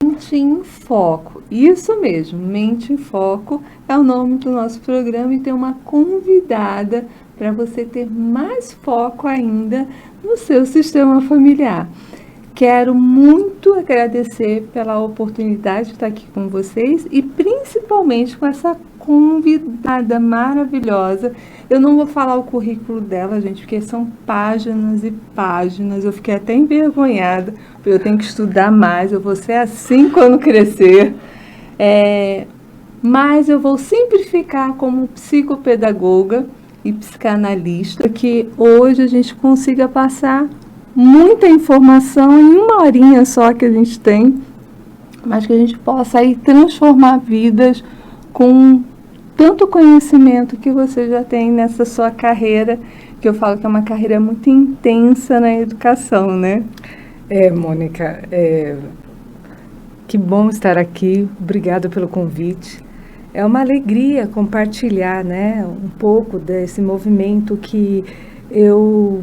Mente em Foco, isso mesmo, Mente em Foco é o nome do nosso programa e tem uma convidada para você ter mais foco ainda no seu sistema familiar. Quero muito agradecer pela oportunidade de estar aqui com vocês e principalmente com essa convidada maravilhosa. Eu não vou falar o currículo dela, gente, porque são páginas e páginas. Eu fiquei até envergonhada, porque eu tenho que estudar mais. Eu vou ser assim quando crescer. Mas eu vou simplificar como psicopedagoga e psicanalista, que hoje a gente consiga passar muita informação em uma horinha só que a gente tem, mas que a gente possa aí transformar vidas com tanto conhecimento que você já tem nessa sua carreira, que eu falo que é uma carreira muito intensa na educação, né? Mônica, que bom estar aqui, obrigada pelo convite. É uma alegria compartilhar, né, um pouco desse movimento que eu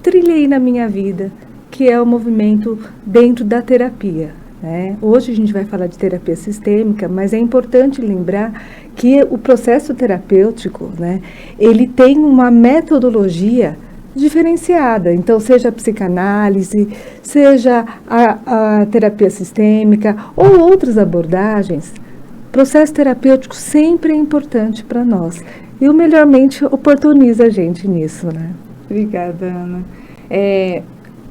trilhei na minha vida, que é o movimento dentro da terapia, né? Hoje a gente vai falar de terapia sistêmica, mas é importante lembrar que o processo terapêutico, né, ele tem uma metodologia diferenciada. Então, seja a psicanálise, seja a terapia sistêmica ou outras abordagens, o processo terapêutico sempre é importante para nós. E o Melhormente oportuniza a gente nisso, né? Obrigada, Ana.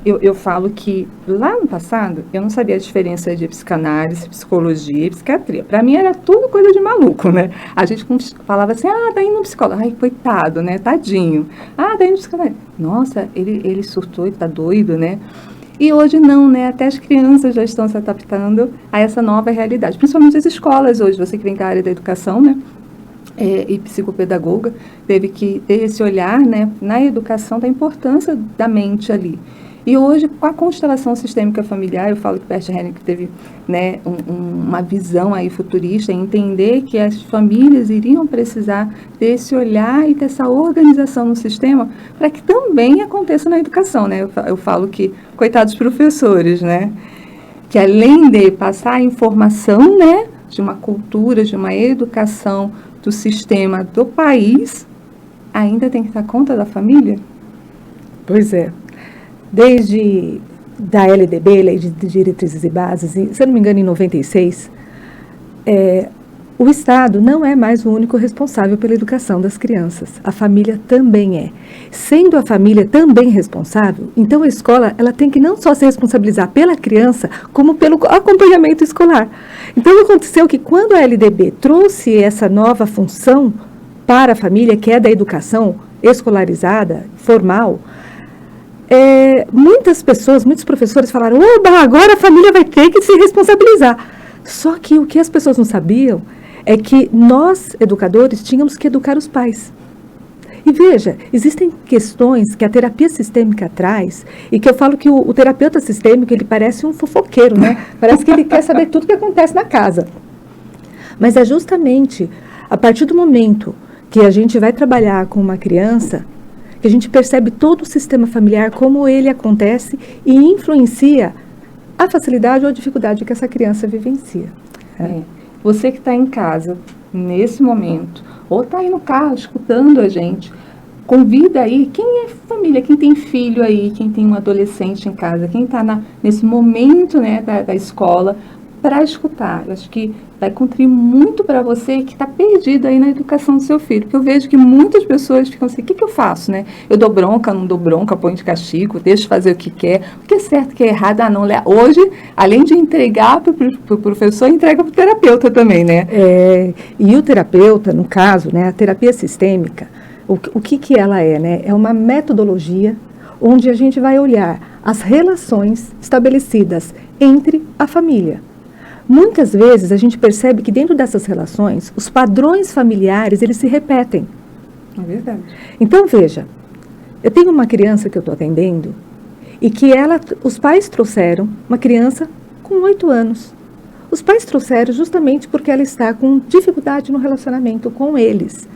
Eu falo que lá no passado eu não sabia a diferença de psicanálise, psicologia e psiquiatria. Para mim era tudo coisa de maluco, né? A gente falava assim, tá indo no psicólogo. Ai, coitado, né? Tadinho. Tá indo no psicólogo. Nossa, ele surtou, ele tá doido, né? E hoje não, né? Até as crianças já estão se adaptando a essa nova realidade. Principalmente as escolas hoje, você que vem da área da educação, né? E psicopedagoga, teve que ter esse olhar, né, na educação da importância da mente ali. E hoje, com a constelação sistêmica familiar, eu falo que Bert Hellinger teve, né, uma visão aí futurista, entender que as famílias iriam precisar desse olhar e dessa organização no sistema para que também aconteça na educação, né? Eu falo que, coitados professores, né, que além de passar a informação, né, de uma cultura, de uma educação do sistema do país, ainda tem que dar conta da família? Pois é. Desde da LDB, Lei de Diretrizes e Bases, se eu não me engano, em 96, o Estado não é mais o único responsável pela educação das crianças. A família também é. Sendo a família também responsável, então a escola ela tem que não só se responsabilizar pela criança, como pelo acompanhamento escolar. Então aconteceu que quando a LDB trouxe essa nova função para a família, que é da educação escolarizada, formal, muitas pessoas, muitos professores falaram, oba, agora a família vai ter que se responsabilizar. Só que o que as pessoas não sabiam é que nós, educadores, tínhamos que educar os pais. E veja, existem questões que a terapia sistêmica traz, e que eu falo que o terapeuta sistêmico, ele parece um fofoqueiro, né? Parece que ele quer saber tudo o que acontece na casa. Mas é justamente a partir do momento que a gente vai trabalhar com uma criança, que a gente percebe todo o sistema familiar, como ele acontece e influencia a facilidade ou a dificuldade que essa criança vivencia. Você que está em casa, nesse momento, ou está aí no carro escutando a gente, convida aí, quem é família, quem tem filho aí, quem tem um adolescente em casa, quem está nesse momento, né, da escola, para escutar. Eu acho que vai contribuir muito para você que está perdido aí na educação do seu filho, porque eu vejo que muitas pessoas ficam assim, o que eu faço, né? Eu dou bronca, não dou bronca, ponho de castigo, deixo fazer o que quer, o que é certo, o que é errado, não. Hoje, além de entregar para o professor, entrega para o terapeuta também, né? E o terapeuta, no caso, né, a terapia sistêmica, o que ela é, né? É uma metodologia onde a gente vai olhar as relações estabelecidas entre a família. Muitas vezes a gente percebe que dentro dessas relações, os padrões familiares, eles se repetem. É verdade. Então, veja, eu tenho uma criança que eu estou atendendo e que os pais trouxeram uma criança com 8 anos. Os pais trouxeram justamente porque ela está com dificuldade no relacionamento com eles.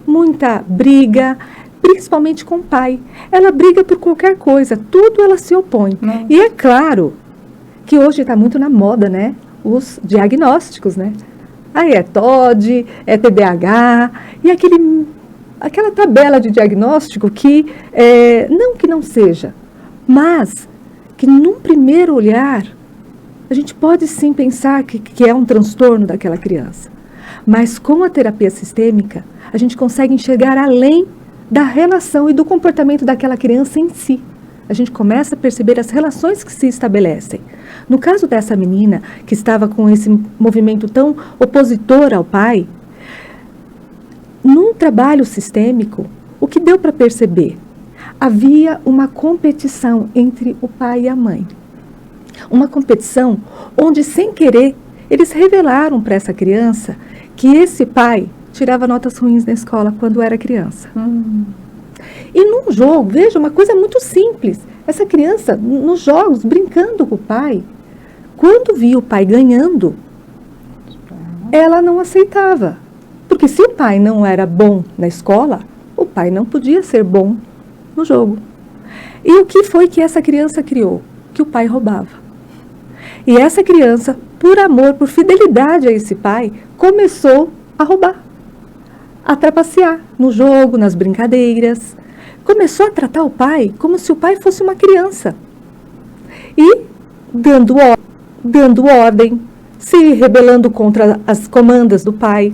Muita briga, principalmente com o pai. Ela briga por qualquer coisa, tudo ela se opõe. E é claro que hoje está muito na moda, né? Os diagnósticos, né? Aí é TOD, é TDAH, e aquela tabela de diagnóstico que, não que não seja, mas que num primeiro olhar, a gente pode sim pensar que é um transtorno daquela criança. Mas com a terapia sistêmica, a gente consegue enxergar além da relação e do comportamento daquela criança em si. A gente começa a perceber as relações que se estabelecem. No caso dessa menina, que estava com esse movimento tão opositor ao pai, num trabalho sistêmico, o que deu para perceber? Havia uma competição entre o pai e a mãe. Uma competição onde, sem querer, eles revelaram para essa criança que esse pai tirava notas ruins na escola quando era criança. E num jogo, veja, uma coisa muito simples. Essa criança, nos jogos, brincando com o pai, quando via o pai ganhando, ela não aceitava. Porque se o pai não era bom na escola, o pai não podia ser bom no jogo. E o que foi que essa criança criou? Que o pai roubava. E essa criança, por amor, por fidelidade a esse pai, começou a roubar, a trapacear no jogo, nas brincadeiras. Começou a tratar o pai como se o pai fosse uma criança. E dando ordem, se rebelando contra as comandas do pai.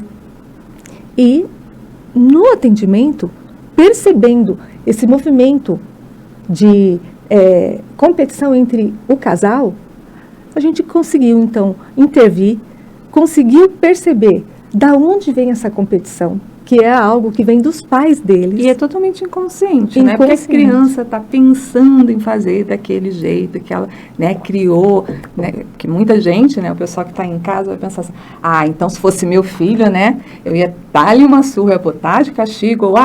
E no atendimento, percebendo esse movimento de competição entre o casal, a gente conseguiu, então, intervir, conseguiu perceber da onde vem essa competição, que é algo que vem dos pais deles. E é totalmente inconsciente, né? Porque a criança está pensando em fazer daquele jeito que ela, né, criou, né? Que muita gente, né, o pessoal que está em casa vai pensar assim, então se fosse meu filho, né, eu ia dar-lhe uma surra, ia botar de castigo, ou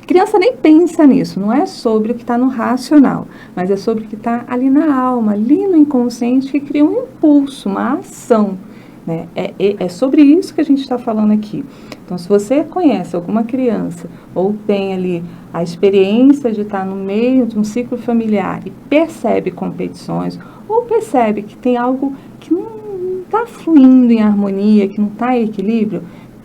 criança nem pensa nisso, não é sobre o que está no racional, mas é sobre o que está ali na alma, ali no inconsciente, que cria um impulso, uma ação. Né? É sobre isso que a gente está falando aqui. Então, se você conhece alguma criança ou tem ali a experiência de estar no meio de um ciclo familiar e percebe competições ou percebe que tem algo que não está fluindo em harmonia, que não está em equilíbrio,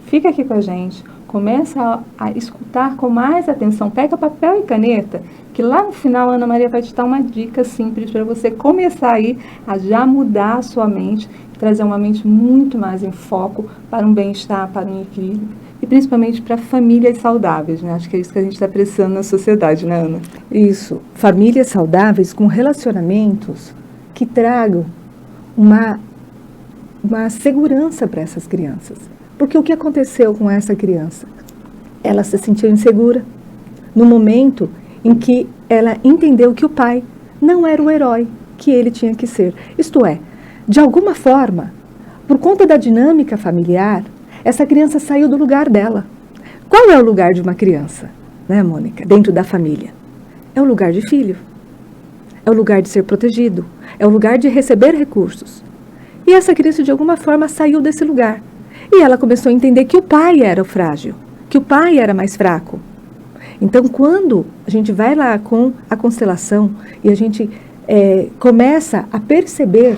fica aqui com a gente. Começa a escutar com mais atenção. Pega papel e caneta, que lá no final a Ana Maria vai te dar uma dica simples para você começar aí a já mudar a sua mente, trazer uma mente muito mais em foco para um bem-estar, para um equilíbrio e principalmente para famílias saudáveis, né? Acho que é isso que a gente está precisando na sociedade, né, Ana? Isso, famílias saudáveis com relacionamentos que tragam uma segurança para essas crianças. Porque o que aconteceu com essa criança? Ela se sentiu insegura no momento em que ela entendeu que o pai não era o herói que ele tinha que ser. Isto é, de alguma forma, por conta da dinâmica familiar, essa criança saiu do lugar dela. Qual é o lugar de uma criança, né, Mônica, dentro da família? É o lugar de filho. É o lugar de ser protegido. É o lugar de receber recursos. E essa criança, de alguma forma, saiu desse lugar. E ela começou a entender que o pai era o frágil, que o pai era mais fraco. Então, quando a gente vai lá com a constelação e a gente começa a perceber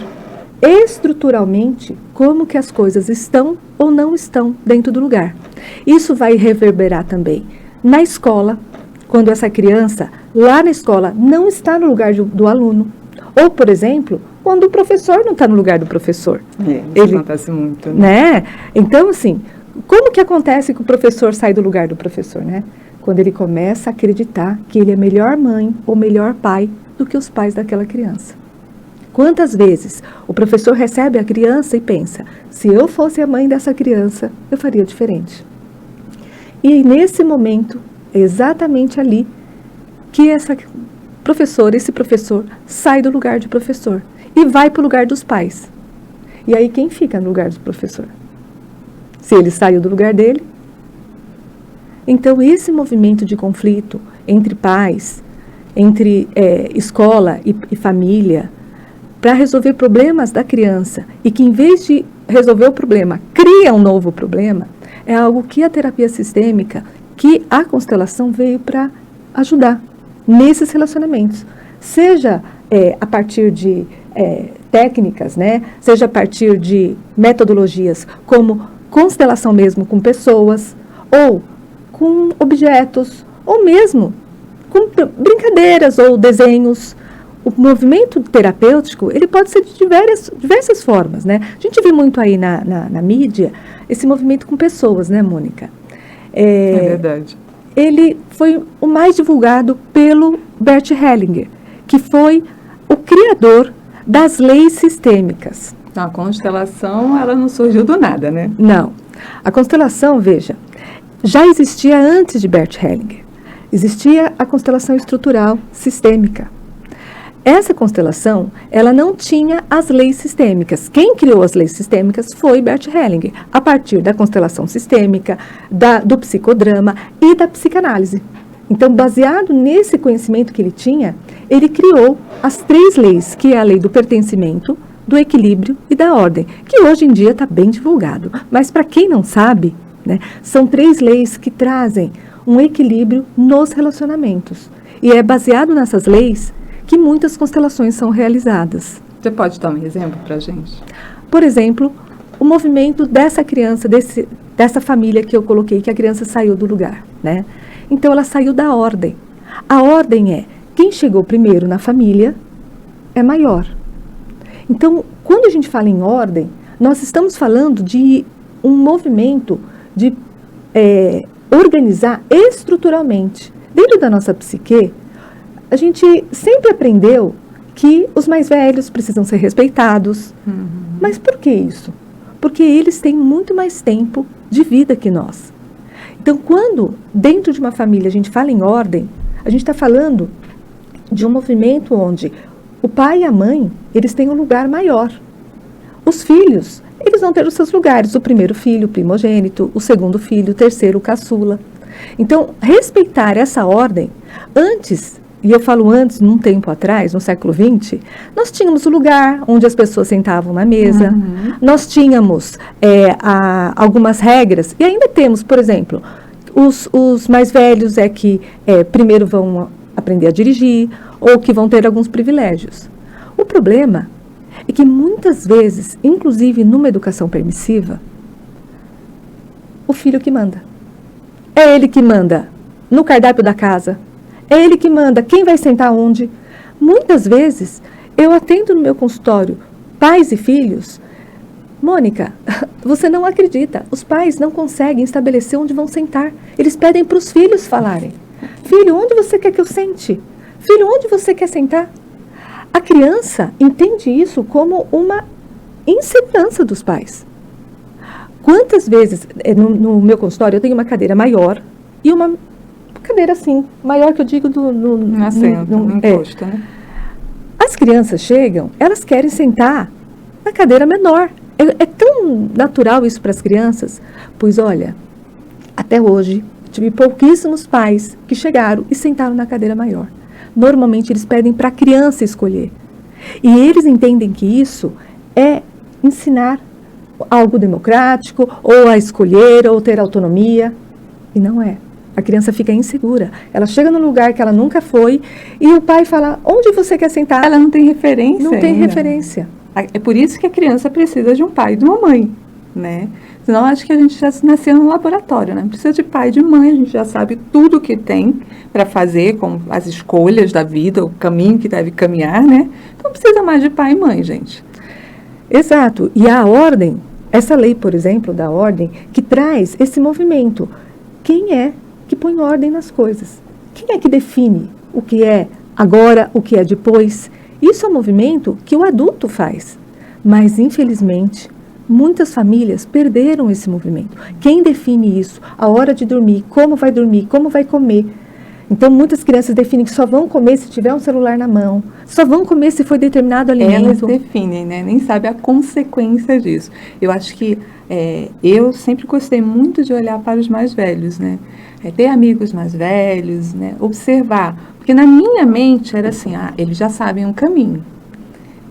estruturalmente como que as coisas estão ou não estão dentro do lugar. Isso vai reverberar também na escola, quando essa criança, lá na escola, não está no lugar do aluno. Ou, por exemplo, quando o professor não está no lugar do professor. Isso acontece muito, né? Então, assim, como que acontece que o professor sai do lugar do professor, né? Quando ele começa a acreditar que ele é melhor mãe ou melhor pai do que os pais daquela criança. Quantas vezes o professor recebe a criança e pensa, se eu fosse a mãe dessa criança, eu faria diferente. E nesse momento, é exatamente ali que esse professor sai do lugar de professor e vai para o lugar dos pais. E aí quem fica no lugar do professor? Se ele saiu do lugar dele. Então esse movimento de conflito entre pais, entre escola e família, para resolver problemas da criança e que em vez de resolver o problema, cria um novo problema, é algo que a terapia sistêmica que a constelação veio para ajudar nesses relacionamentos. Seja a partir de técnicas, né? Seja a partir de metodologias como constelação mesmo com pessoas, ou com objetos, ou mesmo com brincadeiras ou desenhos. O movimento terapêutico, ele pode ser de diversas formas, né? A gente vê muito aí na mídia esse movimento com pessoas, né, Mônica? É verdade. Ele foi o mais divulgado pelo Bert Hellinger, que foi o criador das leis sistêmicas. A constelação, ela não surgiu do nada, né? Não. A constelação, veja, já existia antes de Bert Hellinger. Existia a constelação estrutural sistêmica. Essa constelação, ela não tinha as leis sistêmicas. Quem criou as leis sistêmicas foi Bert Hellinger, a partir da constelação sistêmica, do psicodrama e da psicanálise. Então, baseado nesse conhecimento que ele tinha, ele criou as 3 leis, que é a lei do pertencimento, do equilíbrio e da ordem, que hoje em dia está bem divulgado. Mas para quem não sabe, né, são 3 leis que trazem um equilíbrio nos relacionamentos. E é baseado nessas leis que muitas constelações são realizadas. Você pode dar um exemplo para a gente? Por exemplo, o movimento dessa criança, dessa família que eu coloquei, que a criança saiu do lugar, né? Então, ela saiu da ordem. A ordem é, quem chegou primeiro na família é maior. Então, quando a gente fala em ordem, nós estamos falando de um movimento de organizar estruturalmente. Dentro da nossa psique, a gente sempre aprendeu que os mais velhos precisam ser respeitados. Uhum. Mas por que isso? Porque eles têm muito mais tempo de vida que nós. Então, quando dentro de uma família a gente fala em ordem, a gente está falando de um movimento onde o pai e a mãe, eles têm um lugar maior. Os filhos, eles vão ter os seus lugares. O primeiro filho, o primogênito, o segundo filho, o terceiro, o caçula. Então, respeitar essa ordem, antes, e eu falo antes, num tempo atrás, no século XX, nós tínhamos o lugar onde as pessoas sentavam na mesa, nós tínhamos algumas regras, e ainda temos, por exemplo, os mais velhos que primeiro vão aprender a dirigir, ou que vão ter alguns privilégios. O problema é que muitas vezes, inclusive numa educação permissiva, o filho que manda. É ele que manda no cardápio da casa. É ele que manda quem vai sentar onde. Muitas vezes, eu atendo no meu consultório pais e filhos. Mônica, você não acredita. Os pais não conseguem estabelecer onde vão sentar. Eles pedem para os filhos falarem. Filho, onde você quer que eu sente? Filho, onde você quer sentar? A criança entende isso como uma insegurança dos pais. Quantas vezes, no meu consultório, eu tenho uma cadeira maior e uma cadeira assim, maior que eu digo no assento, no encosto, né? As crianças chegam, elas querem sentar na cadeira menor. É tão natural isso para as crianças. Pois olha, até hoje, tive pouquíssimos pais que chegaram e sentaram na cadeira maior. Normalmente eles pedem para a criança escolher. E eles entendem que isso é ensinar algo democrático, ou a escolher, ou ter autonomia. E não é. A criança fica insegura. Ela chega num lugar que ela nunca foi e o pai fala, onde você quer sentar? Ela não tem referência. Não tem referência. É por isso que a criança precisa de um pai e de uma mãe, né? Senão acho que a gente já nasceu no laboratório, né? Precisa de pai e de mãe, a gente já sabe tudo o que tem para fazer, com as escolhas da vida, o caminho que deve caminhar, né? Então precisa mais de pai e mãe, gente. Exato. E a ordem, essa lei, por exemplo, da ordem, que traz esse movimento. Quem é que põe ordem nas coisas? Quem é que define o que é agora, o que é depois? Isso é um movimento que o adulto faz. Mas, infelizmente, muitas famílias perderam esse movimento. Quem define isso? A hora de dormir, como vai comer. Então, muitas crianças definem que só vão comer se tiver um celular na mão. Só vão comer se for determinado alimento. Elas definem, né? Nem sabem a consequência disso. Eu acho que eu sempre gostei muito de olhar para os mais velhos, né? Ter amigos mais velhos, né? Observar. Porque na minha mente era assim, eles já sabem um caminho.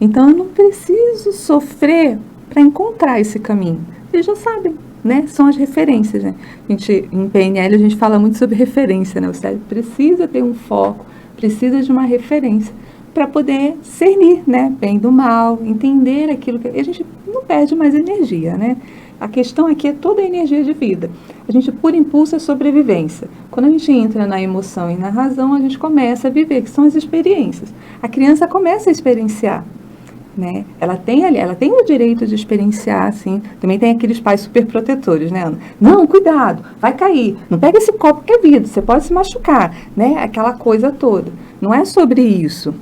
Então, eu não preciso sofrer para encontrar esse caminho. Eles já sabem. né, são as referências, né? Em PNL a gente fala muito sobre referência, né? O cérebro precisa ter um foco, precisa de uma referência para poder discernir, né, bem do mal, entender aquilo que a gente não perde mais energia, né? A questão aqui é toda a energia de vida. A gente, por impulso, é sobrevivência. Quando a gente entra na emoção e na razão, a gente começa a viver, que são as experiências. A criança começa a experienciar, né? Ela tem o direito de experienciar, assim. Também tem aqueles pais super protetores, né, Ana? Não, cuidado, vai cair. Não pega esse copo que é vidro, você pode se machucar, né? Aquela coisa toda. Não é sobre isso.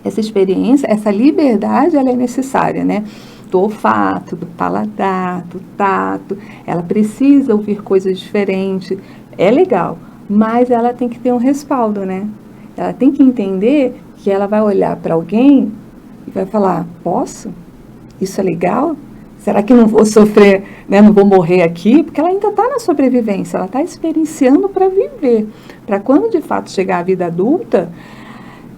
Essa experiência, essa liberdade, ela é necessária, né? Do olfato, do paladar, do tato. Ela precisa ouvir coisas diferentes. É legal, mas ela tem que ter um respaldo, né? Ela tem que entender que ela vai olhar para alguém e vai falar, posso? Isso é legal? Será que não vou sofrer, né? Não vou morrer aqui? Porque ela ainda está na sobrevivência, ela está experienciando para viver. Para quando de fato chegar à vida adulta,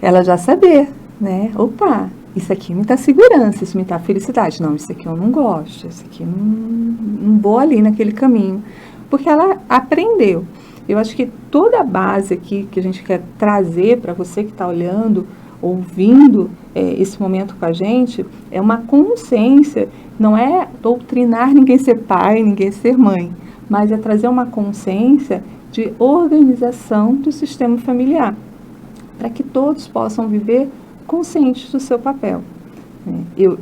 ela já saber, né? Opa, isso aqui me dá segurança, isso me dá felicidade. Não, isso aqui eu não gosto, isso aqui não vou ali naquele caminho. Porque ela aprendeu. Eu acho que toda a base aqui que a gente quer trazer para você que está olhando, ouvindo esse momento com a gente, é uma consciência, não é doutrinar ninguém ser pai, ninguém ser mãe, mas é trazer uma consciência de organização do sistema familiar, para que todos possam viver conscientes do seu papel.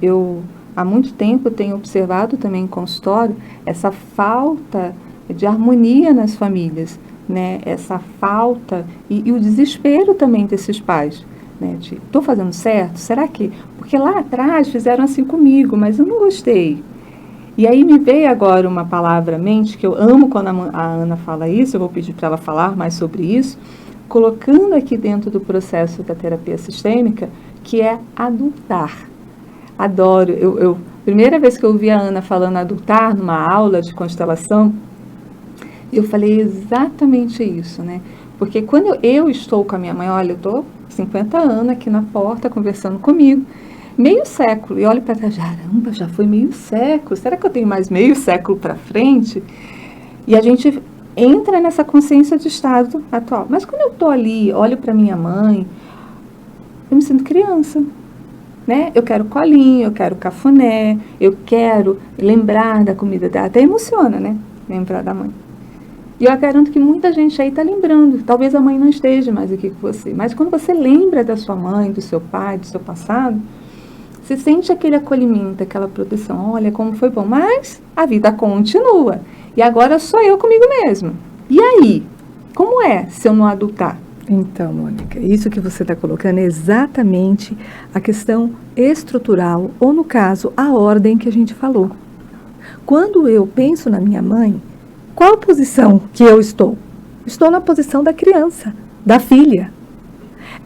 Eu há muito tempo tenho observado também em consultório essa falta de harmonia nas famílias, né? Essa falta e o desespero também desses pais, né? Estou fazendo certo? Será que... Porque lá atrás fizeram assim comigo, mas eu não gostei. E aí me veio agora uma palavra à mente, que eu amo quando a Ana fala isso, eu vou pedir para ela falar mais sobre isso, colocando aqui dentro do processo da terapia sistêmica, que é adultar. Adoro. Primeira vez que eu ouvi a Ana falando adultar, numa aula de constelação, eu falei exatamente isso, né? Porque quando eu estou com a minha mãe, olha, eu estou 50 anos aqui na porta, conversando comigo, meio século, e olho para trás, caramba, já foi meio século, será que eu tenho mais meio século para frente? E a gente entra nessa consciência de estado atual. Mas quando eu estou ali, olho para minha mãe, eu me sinto criança, né? Eu quero colinho, eu quero cafuné, eu quero lembrar da comida dela, até emociona, né? Lembrar da mãe. E eu garanto que muita gente aí está lembrando, talvez a mãe não esteja mais aqui com você, mas quando você lembra da sua mãe, do seu pai, do seu passado, você sente aquele acolhimento, aquela proteção, olha como foi bom, mas a vida continua. E agora sou eu comigo mesma. E aí? Como é se eu não adultar? Então, Mônica, isso que você está colocando é exatamente a questão estrutural, ou no caso, a ordem que a gente falou. Quando eu penso na minha mãe, qual posição que eu estou? Estou na posição da criança, da filha.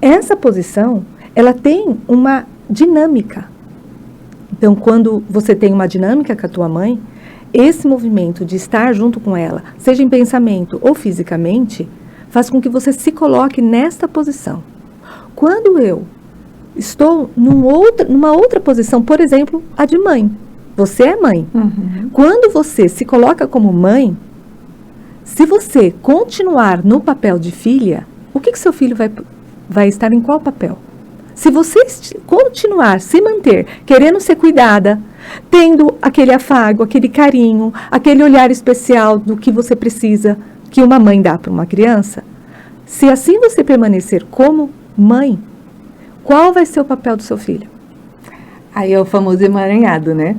Essa posição, ela tem uma dinâmica. Então, quando você tem uma dinâmica com a tua mãe, esse movimento de estar junto com ela, seja em pensamento ou fisicamente, faz com que você se coloque nesta posição. Quando eu estou numa outra posição, por exemplo, a de mãe. Você é mãe. Uhum. Quando você se coloca como mãe, se você continuar no papel de filha, o que seu filho vai estar em qual papel? Se você continuar, se manter, querendo ser cuidada, tendo aquele afago, aquele carinho, aquele olhar especial do que você precisa, que uma mãe dá para uma criança, se assim você permanecer como mãe, qual vai ser o papel do seu filho? Aí é o famoso emaranhado, né?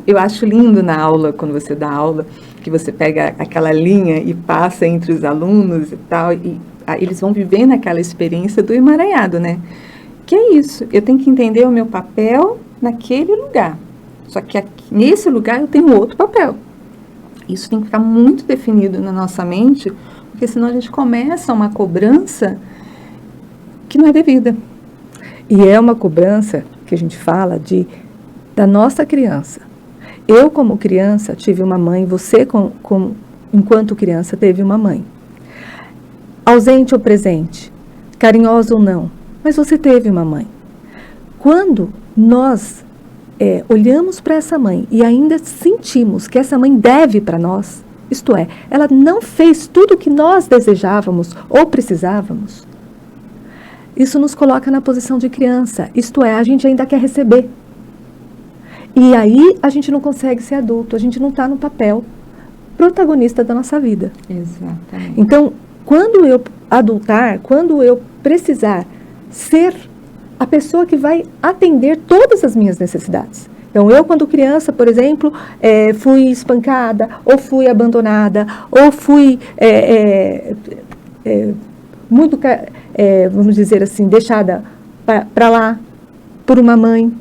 Eu acho lindo na aula, quando você dá aula, que você pega aquela linha e passa entre os alunos e tal, e eles vão vivendo aquela experiência do emaranhado, né? Que é isso, eu tenho que entender o meu papel naquele lugar. Só que aqui, nesse lugar eu tenho outro papel. Isso tem que ficar muito definido na nossa mente, porque senão a gente começa uma cobrança que não é devida. E é uma cobrança que a gente fala da nossa criança. Eu, como criança, tive uma mãe, você, enquanto criança, teve uma mãe. Ausente ou presente, carinhosa ou não, mas você teve uma mãe. Quando nós olhamos para essa mãe e ainda sentimos que essa mãe deve para nós, isto é, ela não fez tudo o que nós desejávamos ou precisávamos, isso nos coloca na posição de criança, isto é, a gente ainda quer receber. E aí a gente não consegue ser adulto, a gente não está no papel protagonista da nossa vida. Exatamente. Então, quando eu adultar, quando eu precisar ser a pessoa que vai atender todas as minhas necessidades. Então, eu quando criança, por exemplo, fui espancada, ou fui abandonada, ou fui muito, vamos dizer assim, deixada para lá por uma mãe.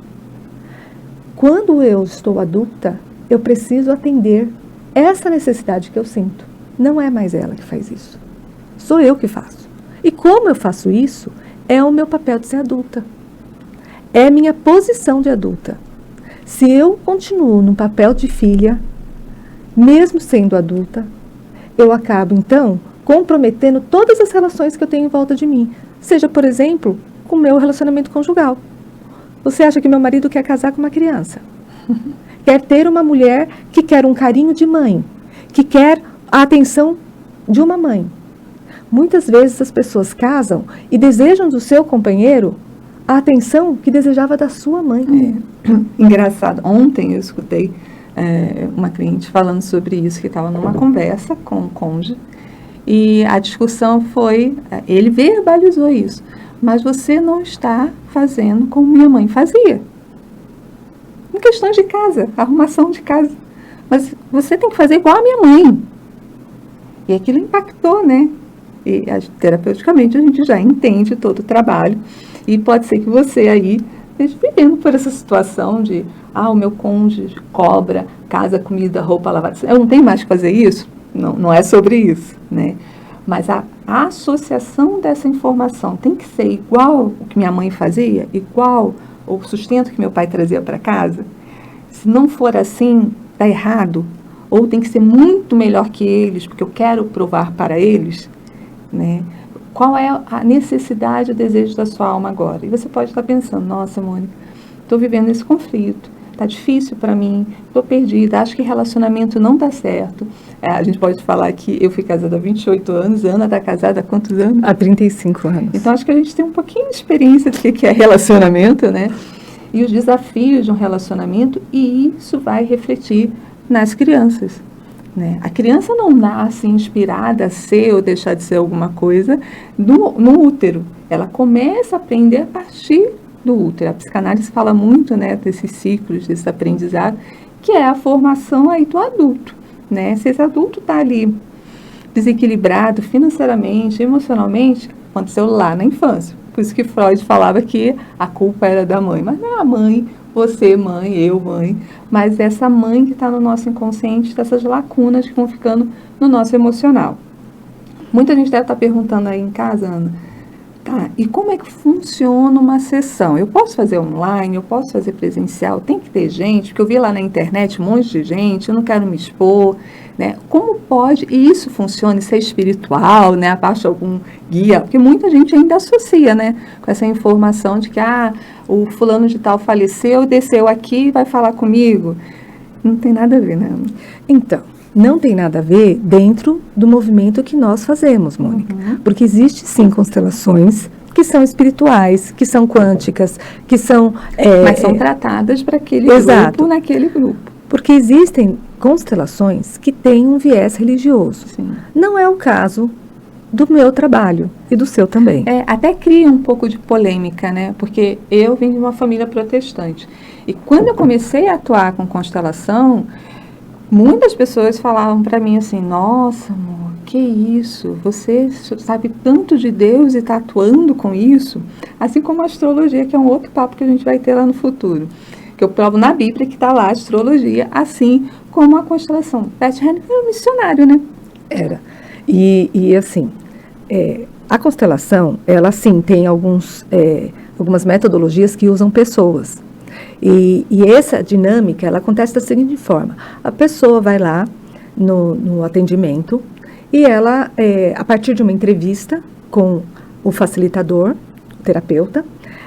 Quando eu estou adulta, eu preciso atender essa necessidade que eu sinto. Não é mais ela que faz isso. Sou eu que faço. E como eu faço isso, é o meu papel de ser adulta. É minha posição de adulta. Se eu continuo no papel de filha, mesmo sendo adulta, eu acabo, então, comprometendo todas as relações que eu tenho em volta de mim. Seja, por exemplo, com o meu relacionamento conjugal. Você acha que meu marido quer casar com uma criança? Quer ter uma mulher que quer um carinho de mãe, que quer a atenção de uma mãe. Muitas vezes as pessoas casam e desejam do seu companheiro a atenção que desejava da sua mãe. Engraçado. Ontem eu escutei uma cliente falando sobre isso, que estava numa conversa com o cônjuge, e a discussão foi, ele verbalizou isso, mas você não está fazendo como minha mãe fazia. Em questões de casa, arrumação de casa. Mas você tem que fazer igual a minha mãe. E aquilo impactou, né? E terapeuticamente a gente já entende todo o trabalho. E pode ser que você aí esteja vivendo por essa situação de, o meu cônjuge cobra, casa, comida, roupa lavada. Eu não tenho mais que fazer isso? Não é sobre isso, né? Mas a associação dessa informação tem que ser igual o que minha mãe fazia, igual o sustento que meu pai trazia para casa. Se não for assim, está errado. Ou tem que ser muito melhor que eles, porque eu quero provar para eles, né? Qual é a necessidade e o desejo da sua alma agora? E você pode estar pensando, nossa, Mônica, estou vivendo esse conflito, está difícil para mim, estou perdida, acho que relacionamento não está certo. A gente pode falar que eu fui casada há 28 anos, a Ana está casada há quantos anos? Há 35 anos. Então, acho que a gente tem um pouquinho de experiência do que é relacionamento, né? E os desafios de um relacionamento, e isso vai refletir nas crianças, né? A criança não nasce inspirada a ser ou deixar de ser alguma coisa no útero. Ela começa a aprender a partir do útero. A psicanálise fala muito, né, desses ciclos, desse aprendizado, que é a formação aí do adulto, né? Se esse adulto está ali desequilibrado financeiramente, emocionalmente, aconteceu lá na infância. Por isso que Freud falava que a culpa era da mãe. Mas não é a mãe, você mãe, eu mãe, mas essa mãe que está no nosso inconsciente, dessas lacunas que vão ficando no nosso emocional. Muita gente deve estar perguntando aí em casa, Ana, tá, e como é que funciona uma sessão? Eu posso fazer online, eu posso fazer presencial, tem que ter gente, porque eu vi lá na internet um monte de gente, eu não quero me expor, né? Como pode, e isso funciona, isso é espiritual, né? Abaixo algum guia, porque muita gente ainda associa, né, com essa informação de que, o fulano de tal faleceu, desceu aqui e vai falar comigo. Não tem nada a ver, né? Então, não tem nada a ver dentro do movimento que nós fazemos, Mônica. Porque existe sim constelações que são espirituais, que são quânticas, que são... mas são tratadas para aquele grupo, naquele grupo. Porque existem constelações que têm um viés religioso. Sim. Não é o caso do meu trabalho e do seu também. Até cria um pouco de polêmica, né? Porque eu vim de uma família protestante. E quando eu comecei a atuar com constelação, muitas pessoas falavam para mim assim, nossa, amor, que isso? Você sabe tanto de Deus e está atuando com isso? Assim como a astrologia, que é um outro papo que a gente vai ter lá no futuro. Que eu provo na Bíblia que está lá a astrologia, assim como a constelação. Beth Hellinger era um missionário, né? Era. E assim, a constelação, ela sim tem algumas metodologias que usam pessoas. E essa dinâmica, ela acontece da seguinte forma. A pessoa vai lá no atendimento e ela, a partir de uma entrevista com o facilitador, o terapeuta,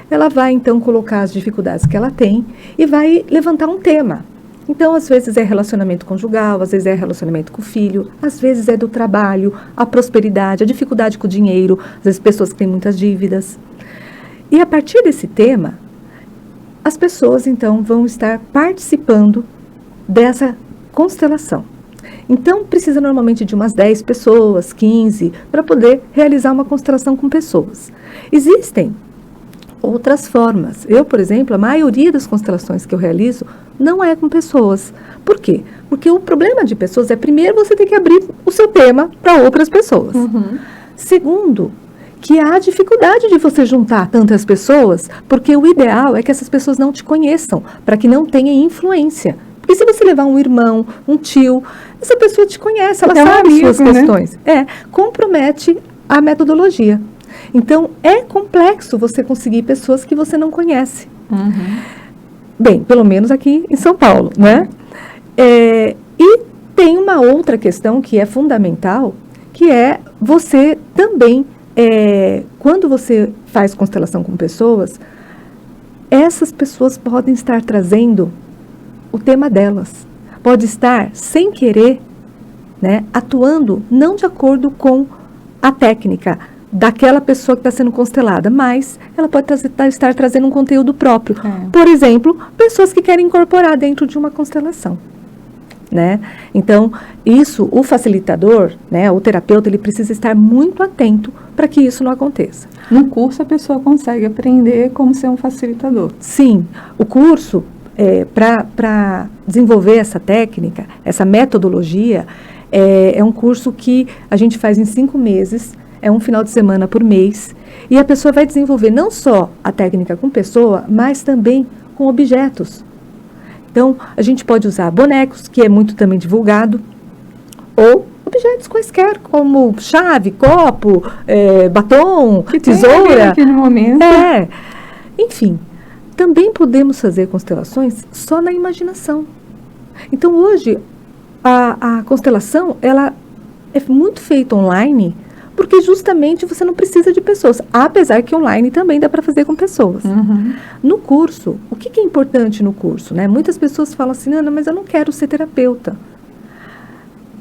ela vai então colocar as dificuldades que ela tem e vai levantar um tema. Então, às vezes é relacionamento conjugal, às vezes é relacionamento com o filho, às vezes é do trabalho, a prosperidade, a dificuldade com o dinheiro, às vezes pessoas que têm muitas dívidas. E a partir desse tema, as pessoas então vão estar participando dessa constelação. Então, precisa normalmente de umas 10 pessoas, 15, para poder realizar uma constelação com pessoas. Existem outras formas. Eu, por exemplo, a maioria das constelações que eu realizo não é com pessoas. Por quê? Porque o problema de pessoas é, primeiro, você tem que abrir o seu tema para outras pessoas. Segundo, que há dificuldade de você juntar tantas pessoas, porque o ideal é que essas pessoas não te conheçam, para que não tenha influência. Porque se você levar um irmão, um tio, essa pessoa te conhece, ela sabe suas questões. Compromete a metodologia. Então, é complexo você conseguir pessoas que você não conhece. Bem, pelo menos aqui em São Paulo, né? E tem uma outra questão que é fundamental, que é você também, quando você faz constelação com pessoas, essas pessoas podem estar trazendo o tema delas. Pode estar, sem querer, né, atuando não de acordo com a técnica daquela pessoa que está sendo constelada, mas ela pode estar trazendo um conteúdo próprio. Por exemplo, pessoas que querem incorporar dentro de uma constelação. Né? Então, isso, o facilitador, né, o terapeuta, ele precisa estar muito atento para que isso não aconteça. No curso, a pessoa consegue aprender como ser um facilitador. Sim, o curso, para desenvolver essa técnica, essa metodologia, é um curso que a gente faz em 5 meses, é um final de semana por mês, e a pessoa vai desenvolver não só a técnica com pessoa, mas também com objetos. Então, a gente pode usar bonecos, que é muito também divulgado, ou objetos quaisquer, como chave, copo, batom, que tesoura. Naquele momento. Enfim, também podemos fazer constelações só na imaginação. Então, hoje, a constelação, ela é muito feita online, porque justamente você não precisa de pessoas, apesar que online também dá para fazer com pessoas. No curso, o que é importante no curso? Né? Muitas pessoas falam assim, Ana, mas eu não quero ser terapeuta.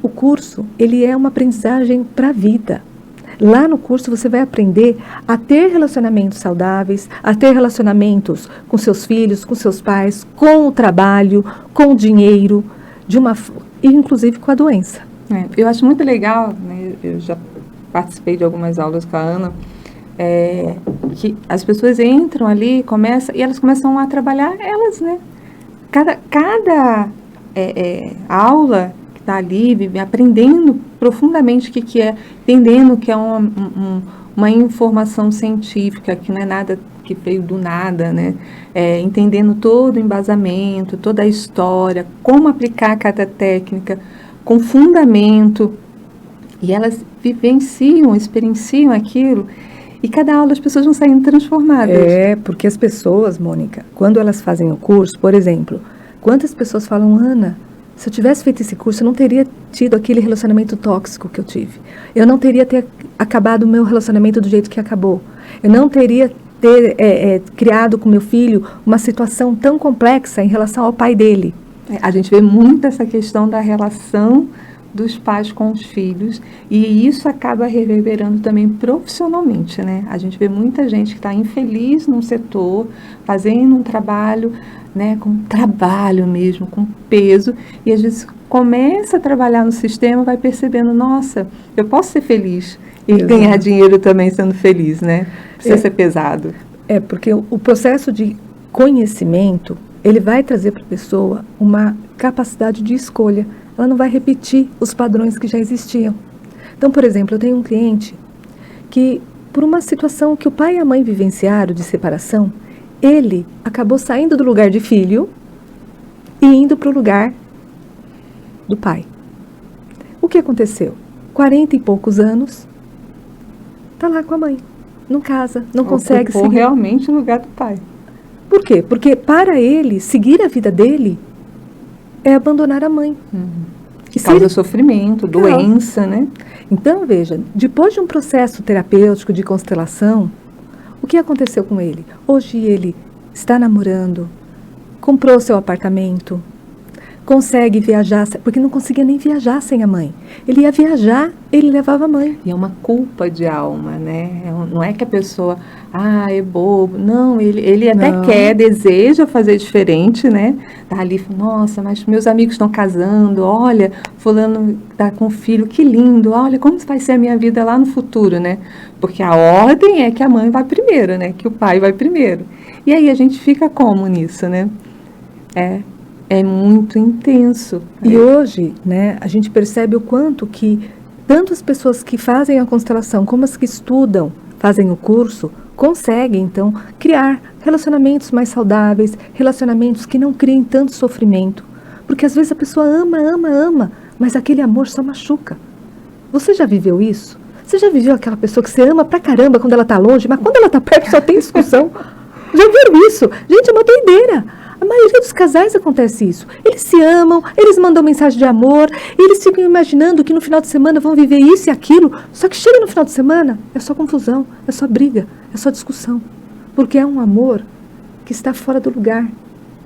O curso, ele é uma aprendizagem para a vida. Lá no curso você vai aprender a ter relacionamentos saudáveis, a ter relacionamentos com seus filhos, com seus pais, com o trabalho, com o dinheiro, e inclusive com a doença. Eu acho muito legal, né? Eu já participei de algumas aulas com a Ana, que as pessoas entram ali, e elas começam a trabalhar elas, né? Cada aula que está ali, aprendendo profundamente o que é, entendendo que é uma informação científica, que não é nada que veio do nada, né? Entendendo todo o embasamento, toda a história, como aplicar cada técnica, com fundamento. E elas vivenciam, experienciam aquilo, e cada aula as pessoas vão saindo transformadas. Porque as pessoas, Mônica, quando elas fazem o curso, por exemplo, quantas pessoas falam, Ana, se eu tivesse feito esse curso, eu não teria tido aquele relacionamento tóxico que eu tive. Eu não teria acabado o meu relacionamento do jeito que acabou. Eu não teria criado com meu filho uma situação tão complexa em relação ao pai dele. A gente vê muito essa questão da relação dos pais com os filhos, e isso acaba reverberando também profissionalmente, né? A gente vê muita gente que está infeliz num setor, fazendo um trabalho, né, com trabalho mesmo, com peso, e às vezes começa a trabalhar no sistema, vai percebendo, nossa, eu posso ser feliz e ganhar dinheiro também sendo feliz, né? Precisa ser pesado. Porque o processo de conhecimento, ele vai trazer para a pessoa uma capacidade de escolha. Ela não vai repetir os padrões que já existiam. Então, por exemplo, eu tenho um cliente que, por uma situação que o pai e a mãe vivenciaram de separação, ele acabou saindo do lugar de filho e indo para o lugar do pai. O que aconteceu? 40 e poucos anos, está lá com a mãe, não casa, não consegue seguir. Realmente o lugar do pai. Por quê? Porque para ele, seguir a vida dele é abandonar a mãe. Que causa sofrimento, doença, né? Então, veja, depois de um processo terapêutico de constelação, O que aconteceu com ele? Hoje ele está namorando, comprou seu apartamento, consegue viajar, porque não conseguia nem viajar sem a mãe. Ele ia viajar, ele levava a mãe. E é uma culpa de alma, né? Não é que a pessoa, é bobo. Não, ele até quer, deseja fazer diferente, né? Tá ali, nossa, mas meus amigos estão casando, olha, fulano tá com filho, que lindo, olha, como vai ser a minha vida lá no futuro, né? Porque a ordem é que a mãe vai primeiro, né? Que o pai vai primeiro. E aí a gente fica como nisso, né? É muito intenso. E hoje, né, a gente percebe o quanto que tanto as pessoas que fazem a constelação como as que estudam, fazem o curso, conseguem, então, criar relacionamentos mais saudáveis, relacionamentos que não criem tanto sofrimento. Porque às vezes a pessoa ama, mas aquele amor só machuca. Você já viveu isso? Você já viveu aquela pessoa que você ama pra caramba quando ela tá longe, mas quando ela tá perto só tem discussão? Já viram isso? Gente, é uma doideira. A maioria dos casais acontece isso. Eles se amam, eles mandam mensagem de amor, e eles ficam imaginando que no final de semana vão viver isso e aquilo, só que chega no final de semana, é só confusão, é só briga, é só discussão. Porque é um amor que está fora do lugar,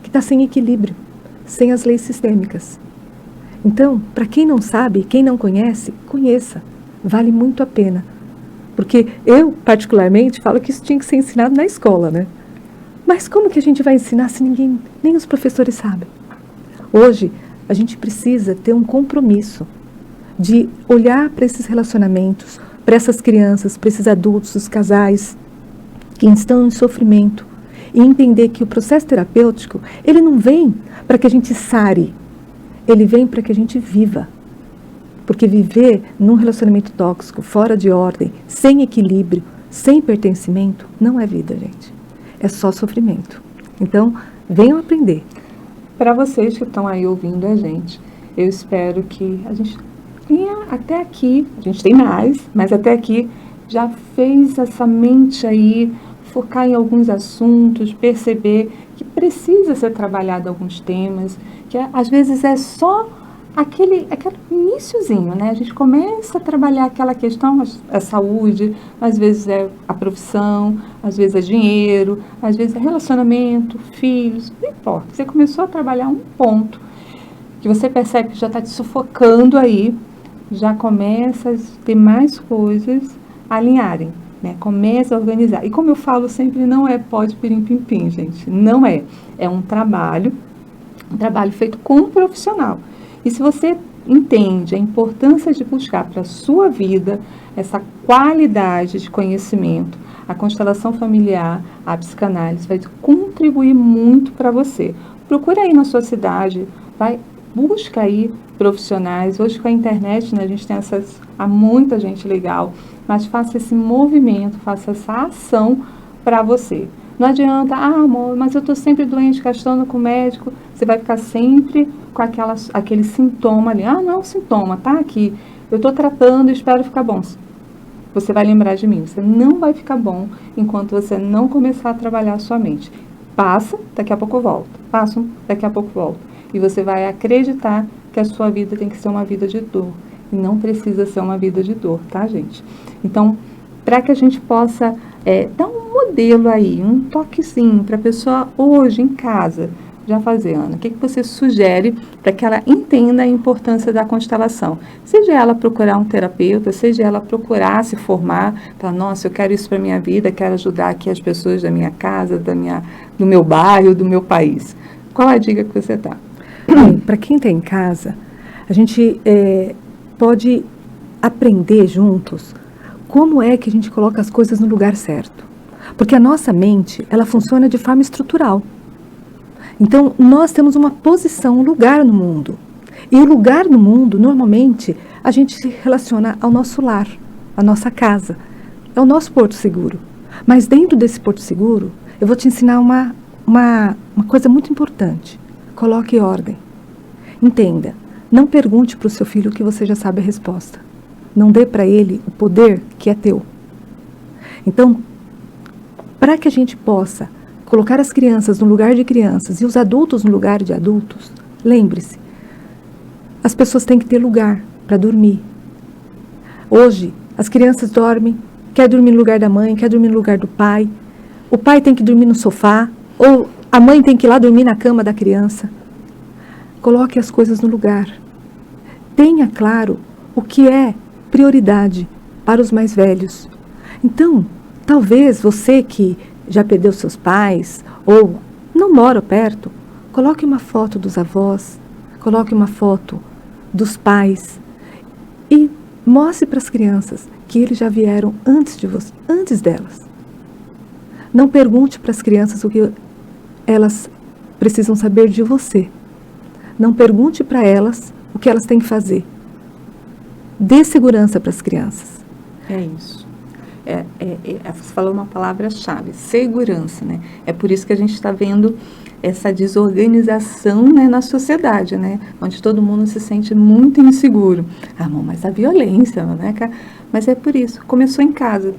que está sem equilíbrio, sem as leis sistêmicas. Então, para quem não sabe, quem não conhece, conheça. Vale muito a pena. Porque eu, particularmente, falo que isso tinha que ser ensinado na escola, né? Mas como que a gente vai ensinar se ninguém, nem os professores sabem? Hoje, a gente precisa ter um compromisso de olhar para esses relacionamentos, para essas crianças, para esses adultos, os casais que estão em sofrimento e entender que o processo terapêutico, ele não vem para que a gente sare, ele vem para que a gente viva. Porque viver num relacionamento tóxico, fora de ordem, sem equilíbrio, sem pertencimento, não é vida, gente. É só sofrimento. Então, venham aprender. Para vocês que estão aí ouvindo a gente, eu espero que a gente tenha até aqui, a gente tem mais, mas até aqui já fez essa mente aí focar em alguns assuntos, perceber que precisa ser trabalhado alguns temas, que às vezes é só aquele iniciozinho, né? A gente começa a trabalhar aquela questão, a saúde, às vezes é a profissão, às vezes é dinheiro, às vezes é relacionamento, filhos, não importa. Você começou a trabalhar um ponto que você percebe que já está te sufocando aí, já começa a ter mais coisas a alinharem, né? Começa a organizar. E como eu falo sempre, não é pode pirim-pim-pim, gente. Não é. É um trabalho feito com um profissional. E se você entende a importância de buscar para a sua vida essa qualidade de conhecimento, a constelação familiar, a psicanálise vai contribuir muito para você. Procura aí na sua cidade, busca aí profissionais. Hoje com a internet, né, a gente tem há muita gente legal, mas faça esse movimento, faça essa ação para você. Não adianta, amor, mas eu estou sempre doente, gastando com o médico. Você vai ficar sempre com aquele sintoma ali. Não é um sintoma, tá aqui. Eu estou tratando e espero ficar bom. Você vai lembrar de mim. Você não vai ficar bom enquanto você não começar a trabalhar a sua mente. Passa, daqui a pouco volta. Passa, daqui a pouco volta. E você vai acreditar que a sua vida tem que ser uma vida de dor. E não precisa ser uma vida de dor, tá, gente? Então, para que a gente possa dar um modelo aí, um toquezinho para a pessoa hoje em casa já fazer, Ana. O que você sugere para que ela entenda a importância da constelação? Seja ela procurar um terapeuta, seja ela procurar se formar, falar, nossa, eu quero isso para a minha vida, quero ajudar aqui as pessoas da minha casa, do meu bairro, do meu país. Qual a dica que você dá? Para quem está em casa, a gente pode aprender juntos como é que a gente coloca as coisas no lugar certo. Porque a nossa mente, ela funciona de forma estrutural. Então, nós temos uma posição, um lugar no mundo. E o lugar no mundo, normalmente, a gente se relaciona ao nosso lar, à nossa casa. É o nosso porto seguro. Mas dentro desse porto seguro, eu vou te ensinar uma coisa muito importante. Coloque ordem. Entenda, não pergunte para o seu filho o que você já sabe a resposta. Não dê para ele o poder que é teu. Então, para que a gente possa colocar as crianças no lugar de crianças e os adultos no lugar de adultos, lembre-se, as pessoas têm que ter lugar para dormir. Hoje, as crianças dormem, quer dormir no lugar da mãe, quer dormir no lugar do pai. o pai tem que dormir no sofá, ou a mãe tem que ir lá dormir na cama da criança. Coloque as coisas no lugar. Tenha claro o que é prioridade para os mais velhos. Então, talvez você que já perdeu seus pais ou não mora perto, coloque uma foto dos avós, coloque uma foto dos pais e mostre para as crianças que eles já vieram antes delas. Não pergunte para as crianças o que elas precisam saber de você. Não pergunte para elas o que elas têm que fazer. Dê segurança para as crianças. É isso. Você falou uma palavra-chave, segurança, né? É por isso que a gente está vendo essa desorganização, né, na sociedade, né? Onde todo mundo se sente muito inseguro. Mas a violência, né, cara? Mas é por isso, começou em casa.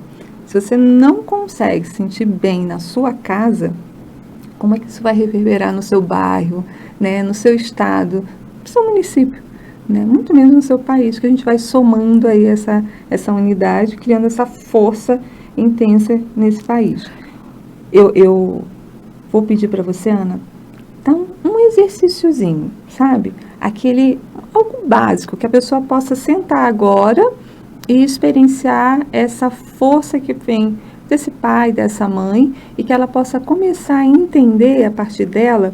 Se você não consegue se sentir bem na sua casa, como é que isso vai reverberar no seu bairro, né, no seu estado, no seu município, né? Muito menos no seu país, que a gente vai somando aí essa unidade, criando essa força intensa nesse país. Eu vou pedir para você, Ana, dar um exercíciozinho, sabe? Algo básico, que a pessoa possa sentar agora e experienciar essa força que vem desse pai, dessa mãe, e que ela possa começar a entender a partir dela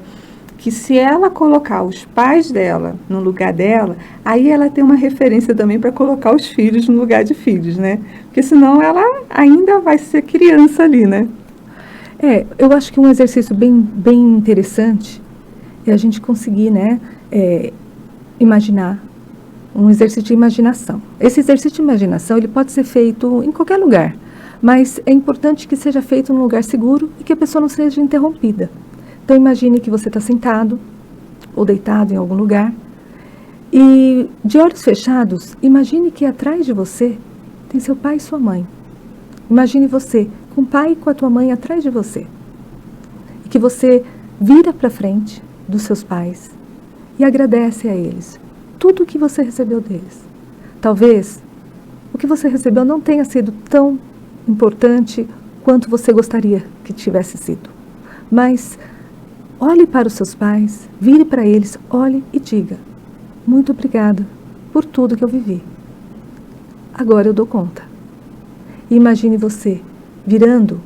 que se ela colocar os pais dela no lugar dela, aí ela tem uma referência também para colocar os filhos no lugar de filhos, né? Porque senão ela ainda vai ser criança ali, né? Eu acho que um exercício bem interessante é a gente conseguir, né, imaginar, um exercício de imaginação. Esse exercício de imaginação, ele pode ser feito em qualquer lugar, mas é importante que seja feito num lugar seguro e que a pessoa não seja interrompida. Então, imagine que você está sentado ou deitado em algum lugar e, de olhos fechados, imagine que atrás de você tem seu pai e sua mãe. Imagine você com o pai e com a tua mãe atrás de você. E que você vira para frente dos seus pais e agradece a eles tudo o que você recebeu deles. Talvez o que você recebeu não tenha sido tão importante quanto você gostaria que tivesse sido. Mas olhe para os seus pais, vire para eles, olhe e diga: muito obrigada por tudo que eu vivi. Agora eu dou conta. E imagine você virando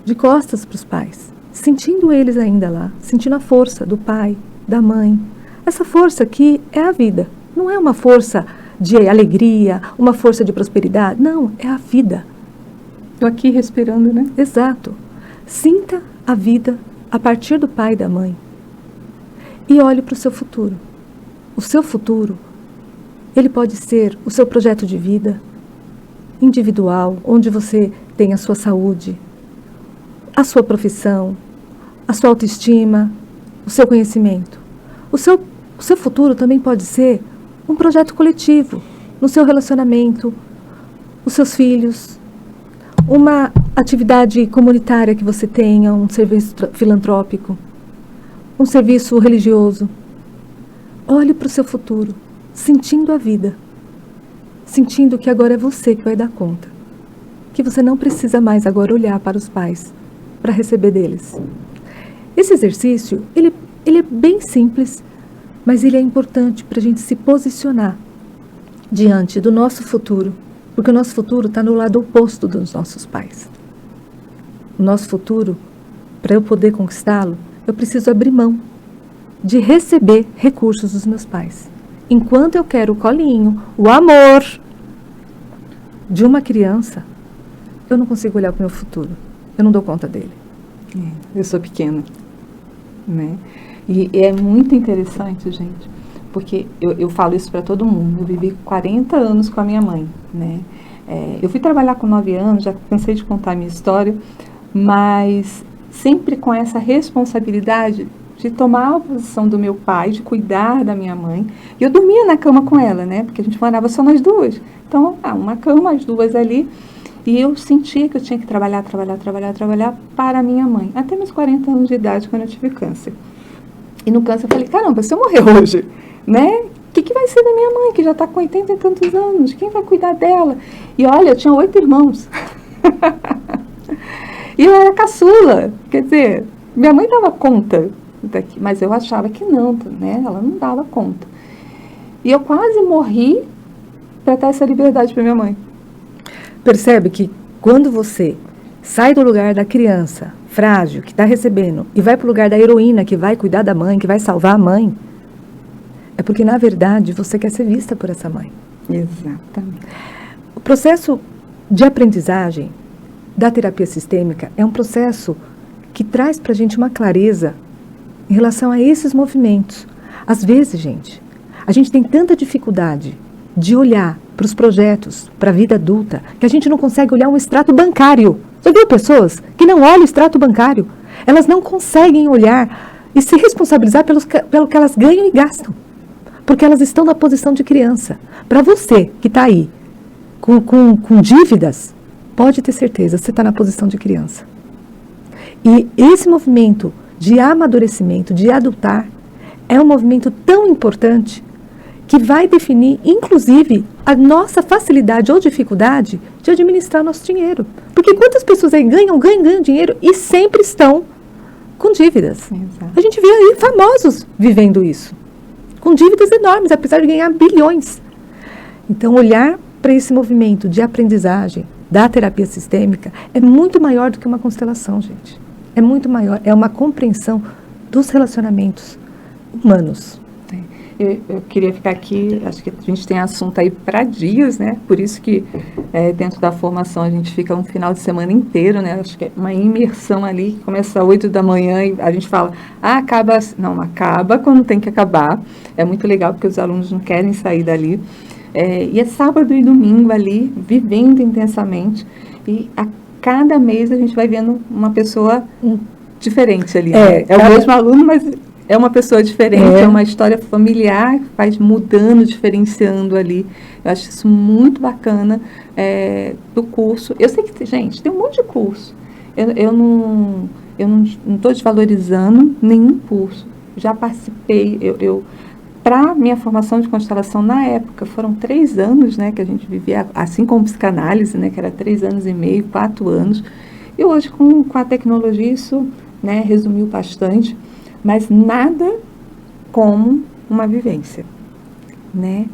de costas para os pais, sentindo eles ainda lá, sentindo a força do pai, da mãe. Essa força aqui é a vida. Não é uma força de alegria, uma força de prosperidade. Não, é a vida. Estou aqui respirando, né? Exato. Sinta a vida a partir do pai e da mãe. E olhe para o seu futuro. O seu futuro, ele pode ser o seu projeto de vida individual, onde você tem a sua saúde, a sua profissão, a sua autoestima, o seu conhecimento. O seu futuro também pode ser um projeto coletivo, no seu relacionamento, os seus filhos, uma atividade comunitária que você tenha, um serviço filantrópico, um serviço religioso. Olhe para o seu futuro, sentindo a vida, sentindo que agora é você que vai dar conta, que você não precisa mais agora olhar para os pais para receber deles. Esse exercício, ele é bem simples, mas ele é importante para a gente se posicionar diante do nosso futuro, porque o nosso futuro está no lado oposto dos nossos pais. O nosso futuro, para eu poder conquistá-lo, eu preciso abrir mão de receber recursos dos meus pais. Enquanto eu quero o colinho, o amor de uma criança, eu não consigo olhar para o meu futuro. Eu não dou conta dele. Eu sou pequena, né? E é muito interessante, gente, porque eu falo isso para todo mundo. Eu vivi 40 anos com a minha mãe, né? Eu fui trabalhar com 9 anos, já cansei de contar a minha história, mas sempre com essa responsabilidade de tomar a posição do meu pai, de cuidar da minha mãe. E eu dormia na cama com ela, né? Porque a gente morava só nós duas. Então, uma cama, as duas ali. E eu sentia que eu tinha que trabalhar para a minha mãe. Até meus 40 anos de idade, quando eu tive câncer. E no câncer eu falei, caramba, se eu morrer hoje, né? O que vai ser da minha mãe, que já está com 80 e tantos anos? Quem vai cuidar dela? E olha, eu tinha 8 irmãos. E eu era caçula, quer dizer, minha mãe dava conta daqui, mas eu achava que não, né? Ela não dava conta. E eu quase morri para dar essa liberdade para minha mãe. Percebe que quando você sai do lugar da criança frágil, que está recebendo, e vai para o lugar da heroína, que vai cuidar da mãe, que vai salvar a mãe, é porque, na verdade, você quer ser vista por essa mãe. Exatamente. O processo de aprendizagem da terapia sistêmica é um processo que traz para a gente uma clareza em relação a esses movimentos. Às vezes, gente, a gente tem tanta dificuldade de olhar para os projetos, para a vida adulta, que a gente não consegue olhar um extrato bancário. Já viu pessoas que não olham o extrato bancário? Elas não conseguem olhar e se responsabilizar pelo que elas ganham e gastam. Porque elas estão na posição de criança. Para você que está aí com dívidas, pode ter certeza, você está na posição de criança. E esse movimento de amadurecimento, de adultar, é um movimento tão importante que vai definir, inclusive, a nossa facilidade ou dificuldade de administrar nosso dinheiro. Porque quantas pessoas aí ganham dinheiro e sempre estão com dívidas. Exato. A gente vê aí famosos vivendo isso, com dívidas enormes, apesar de ganhar bilhões. Então, olhar para esse movimento de aprendizagem da terapia sistêmica é muito maior do que uma constelação, gente. É muito maior, é uma compreensão dos relacionamentos humanos. Eu queria ficar aqui, acho que a gente tem assunto aí para dias, né? Por isso que dentro da formação a gente fica um final de semana inteiro, né? Acho que é uma imersão ali, que começa às 8 da manhã e a gente fala, acaba. Não, acaba quando tem que acabar. É muito legal porque os alunos não querem sair dali. E é sábado e domingo ali, vivendo intensamente. E a cada mês a gente vai vendo uma pessoa diferente ali. Né? É o mesmo aluno, mas é uma pessoa diferente, é uma história familiar que vai mudando, diferenciando ali. Eu acho isso muito bacana do curso. Eu sei que, gente, tem um monte de curso. Eu não estou desvalorizando nenhum curso. Já participei, para minha formação de constelação na época, foram 3 anos, né, que a gente vivia, assim como psicanálise, né, que era 3 anos e meio, 4 anos. E hoje, com a tecnologia, isso, né, resumiu bastante. Mas nada como uma vivência, né?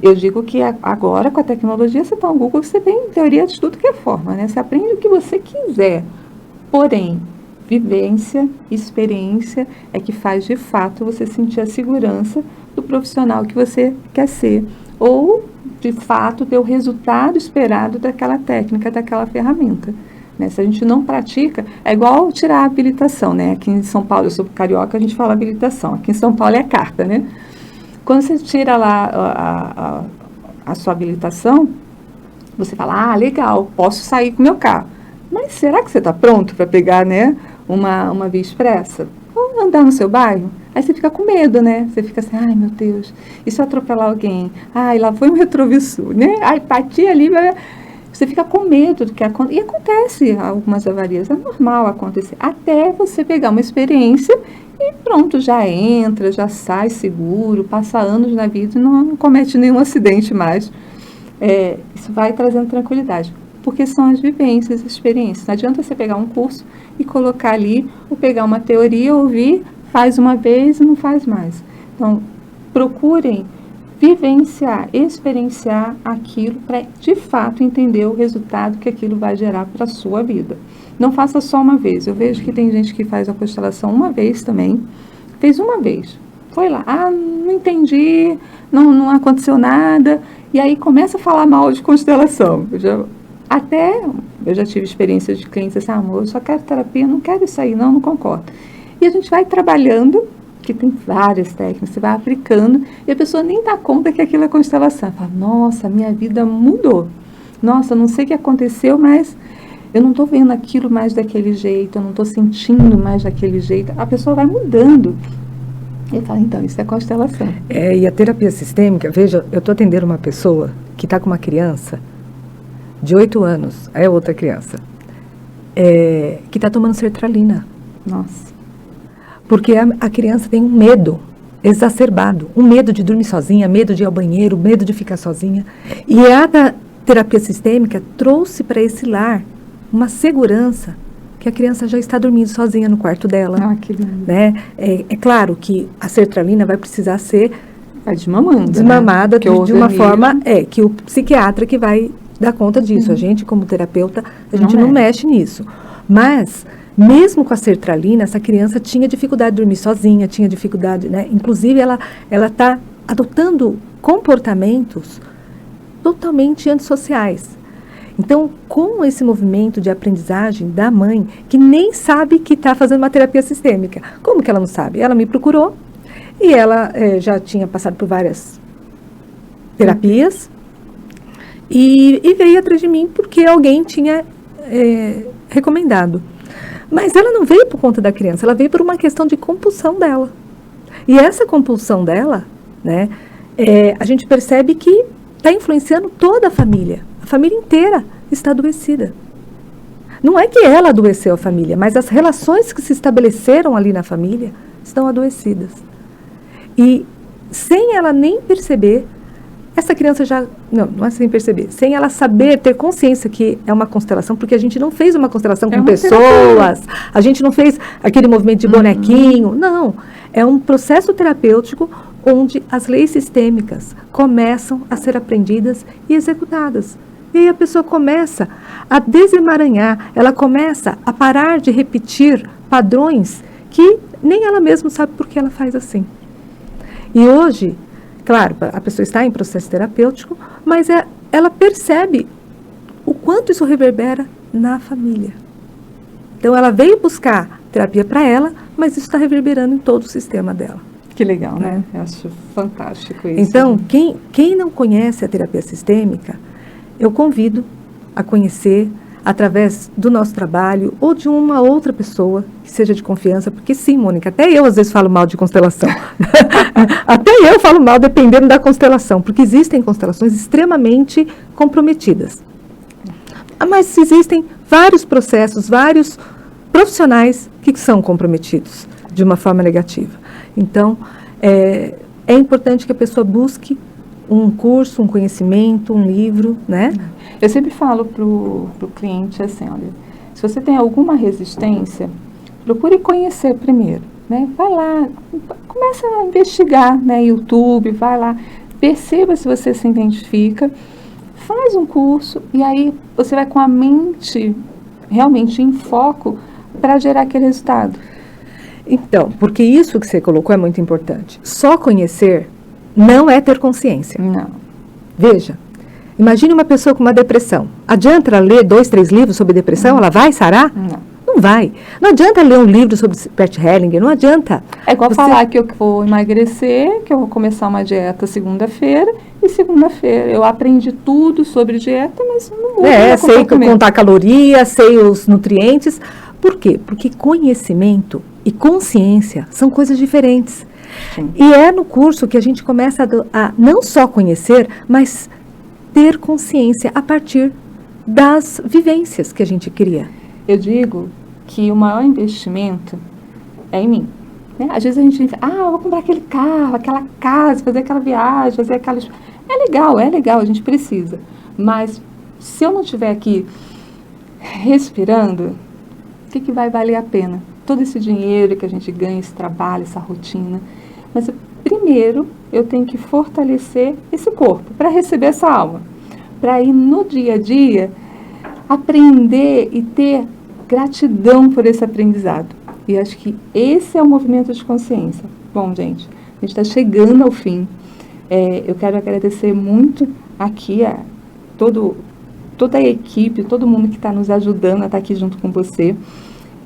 Eu digo que agora, com a tecnologia, você está no Google, você tem teoria de tudo que é forma, né? Você aprende o que você quiser. Porém, vivência, experiência é que faz, de fato, você sentir a segurança do profissional que você quer ser. Ou, de fato, ter o resultado esperado daquela técnica, daquela ferramenta. Né? Se a gente não pratica, é igual tirar a habilitação, né? Aqui em São Paulo, eu sou carioca, a gente fala habilitação. Aqui em São Paulo é a carta, né? Quando você tira lá a sua habilitação, você fala, legal, posso sair com o meu carro. Mas será que você está pronto para pegar, né, uma via expressa? Ou andar no seu bairro? Aí você fica com medo, né? Você fica assim, ai meu Deus, e se eu atropelar alguém? Ai, lá foi um retrovisor, né? Ai, bati ali, você fica com medo do que acontece. E acontece algumas avarias, é normal acontecer. Até você pegar uma experiência e pronto, já entra, já sai seguro, passa anos na vida e não comete nenhum acidente mais. Isso vai trazendo tranquilidade. Porque são as vivências, as experiências. Não adianta você pegar um curso e colocar ali, ou pegar uma teoria, ouvir, faz uma vez e não faz mais. Então, procurem vivenciar, experienciar aquilo para, de fato, entender o resultado que aquilo vai gerar para a sua vida. Não faça só uma vez. Eu vejo que tem gente que faz a constelação uma vez também. Fez uma vez. Foi lá. Não entendi, não aconteceu nada. E aí começa a falar mal de constelação. Eu já tive experiências de clientes assim, amor, eu só quero terapia, não quero isso aí, não concordo. E a gente vai trabalhando, que tem várias técnicas, você vai aplicando, e a pessoa nem dá conta que aquilo é constelação. Fala, nossa, minha vida mudou. Nossa, não sei o que aconteceu, mas eu não estou vendo aquilo mais daquele jeito, eu não estou sentindo mais daquele jeito. A pessoa vai mudando. E fala, então, isso é constelação. E a terapia sistêmica, veja, eu estou atendendo uma pessoa que está com uma criança de 8 anos, aí é outra criança, que está tomando sertralina. Nossa. Porque a criança tem um medo exacerbado, um medo de dormir sozinha, medo de ir ao banheiro, medo de ficar sozinha. E a terapia sistêmica trouxe para esse lar uma segurança que a criança já está dormindo sozinha no quarto dela. Ah, que lindo. Né? É claro que a sertralina vai precisar ser desmamada, né? de uma forma que o psiquiatra que vai dar conta disso. A gente, como terapeuta, a gente não mexe nisso. Mas, mesmo com a sertralina, essa criança tinha dificuldade de dormir sozinha, tinha dificuldade, né? Inclusive, ela está adotando comportamentos totalmente antissociais. Então, com esse movimento de aprendizagem da mãe, que nem sabe que está fazendo uma terapia sistêmica. Como que ela não sabe? Ela me procurou e ela já tinha passado por várias terapias e veio atrás de mim porque alguém tinha recomendado. Mas ela não veio por conta da criança, ela veio por uma questão de compulsão dela. E essa compulsão dela, né, a gente percebe que está influenciando toda a família inteira está adoecida. Não é que ela adoeceu a família, mas as relações que se estabeleceram ali na família estão adoecidas. E sem ela nem perceber, essa criança já... Não é sem perceber. Sem ela saber, ter consciência que é uma constelação, porque a gente não fez uma constelação com pessoas, a gente não fez aquele movimento de bonequinho. Não. É um processo terapêutico onde as leis sistêmicas começam a ser aprendidas e executadas. E aí a pessoa começa a desemaranhar, ela começa a parar de repetir padrões que nem ela mesma sabe por que ela faz assim. E hoje, claro, a pessoa está em processo terapêutico, mas ela percebe o quanto isso reverbera na família. Então ela veio buscar terapia para ela, mas isso está reverberando em todo o sistema dela. Que legal, né? Eu acho fantástico isso. Então, quem não conhece a terapia sistêmica, eu convido a conhecer através do nosso trabalho ou de uma outra pessoa que seja de confiança, porque sim, Mônica, até eu às vezes falo mal de constelação. Até eu falo mal dependendo da constelação, porque existem constelações extremamente comprometidas. Mas existem vários processos, vários profissionais que são comprometidos de uma forma negativa. Então, é importante que a pessoa busque um curso, um conhecimento, um livro, né? Eu sempre falo pro cliente assim, olha, se você tem alguma resistência, procure conhecer primeiro, né? Vai lá, começa a investigar, né? YouTube, vai lá, perceba se você se identifica, faz um curso e aí você vai com a mente realmente em foco para gerar aquele resultado. Então, porque isso que você colocou é muito importante. Só conhecer não é ter consciência. Não. Veja, imagine uma pessoa com uma depressão. Adianta ela ler 2, 3 livros sobre depressão? Ela vai sarar? Não. Não vai. Não adianta ler um livro sobre Bert Hellinger, não adianta. É igual falar que eu vou emagrecer, que eu vou começar uma dieta segunda-feira, e segunda-feira eu aprendi tudo sobre dieta, mas não vou. Sei contar calorias, sei os nutrientes. Por quê? Porque conhecimento e consciência são coisas diferentes. Sim. E é no curso que a gente começa a não só conhecer, mas ter consciência a partir das vivências que a gente cria. Eu digo que o maior investimento é em mim. Né? Às vezes a gente diz, eu vou comprar aquele carro, aquela casa, fazer aquela viagem, fazer aquela... É legal, a gente precisa. Mas se eu não estiver aqui respirando, o que vai valer a pena? Todo esse dinheiro que a gente ganha, esse trabalho, essa rotina. Mas primeiro eu tenho que fortalecer esse corpo para receber essa alma. Para ir no dia a dia aprender e ter gratidão por esse aprendizado. E acho que esse é o movimento de consciência. Bom, gente, a gente está chegando ao fim. Eu quero agradecer muito aqui a toda a equipe, todo mundo que está nos ajudando a estar aqui junto com você.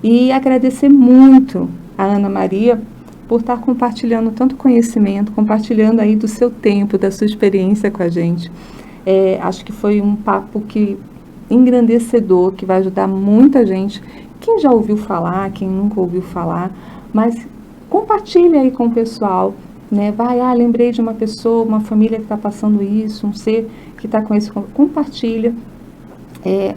E agradecer muito a Ana Maria por estar compartilhando tanto conhecimento, compartilhando aí do seu tempo, da sua experiência com a gente. Acho que foi um papo engrandecedor, que vai ajudar muita gente. Quem já ouviu falar, quem nunca ouviu falar, mas compartilha aí com o pessoal, né? Lembrei de uma pessoa, uma família que está passando isso, um ser que está com isso, compartilha.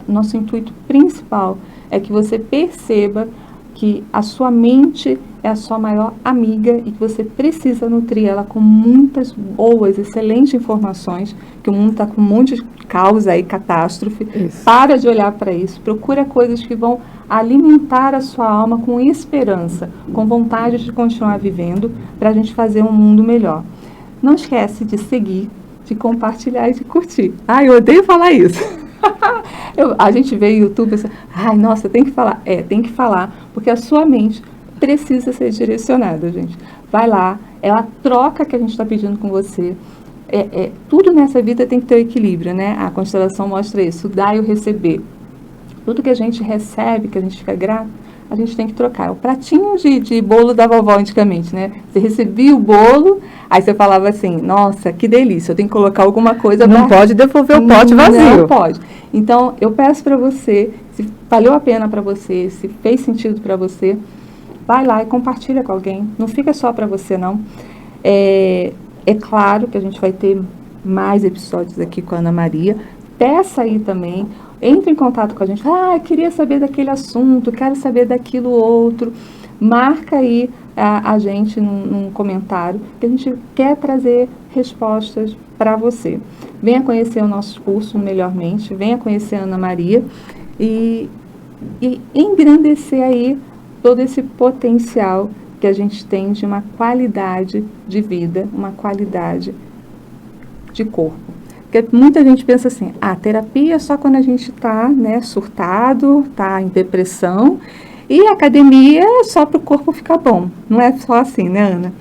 Nosso intuito principal é que você perceba que a sua mente é a sua maior amiga e que você precisa nutrir ela com muitas boas, excelentes informações, que o mundo está com um monte de causa e catástrofe. Isso. Para de olhar para isso, procura coisas que vão alimentar a sua alma com esperança, com vontade de continuar vivendo, para a gente fazer um mundo melhor. Não esquece de seguir, de compartilhar e de curtir. Ai, eu odeio falar isso. A gente vê o YouTube e pensa, ai, nossa, tem que falar. Tem que falar, porque a sua mente precisa ser direcionada, gente. Vai lá, é a troca que a gente está pedindo com você. Tudo nessa vida tem que ter o equilíbrio, né? A constelação mostra isso, o dar e o receber. Tudo que a gente recebe, que a gente fica grato, a gente tem que trocar. O pratinho de bolo da vovó antigamente, né? Você recebia o bolo, aí você falava assim, nossa, que delícia, eu tenho que colocar alguma coisa. Não pode devolver o pote vazio. Não pode. Então, eu peço para você, se valeu a pena para você, se fez sentido para você, vai lá e compartilha com alguém. Não fica só para você, não. É claro que a gente vai ter mais episódios aqui com a Ana Maria. Peça aí também. Entre em contato com a gente. Eu queria saber daquele assunto, quero saber daquilo outro. Marca aí a gente num comentário, que a gente quer trazer respostas para você. Venha conhecer o nosso curso Melhormente, venha conhecer a Ana Maria e engrandecer aí todo esse potencial que a gente tem de uma qualidade de vida, uma qualidade de corpo. Porque muita gente pensa assim, terapia é só quando a gente está, né, surtado, está em depressão, e a academia é só para o corpo ficar bom. Não é só assim, né, Ana?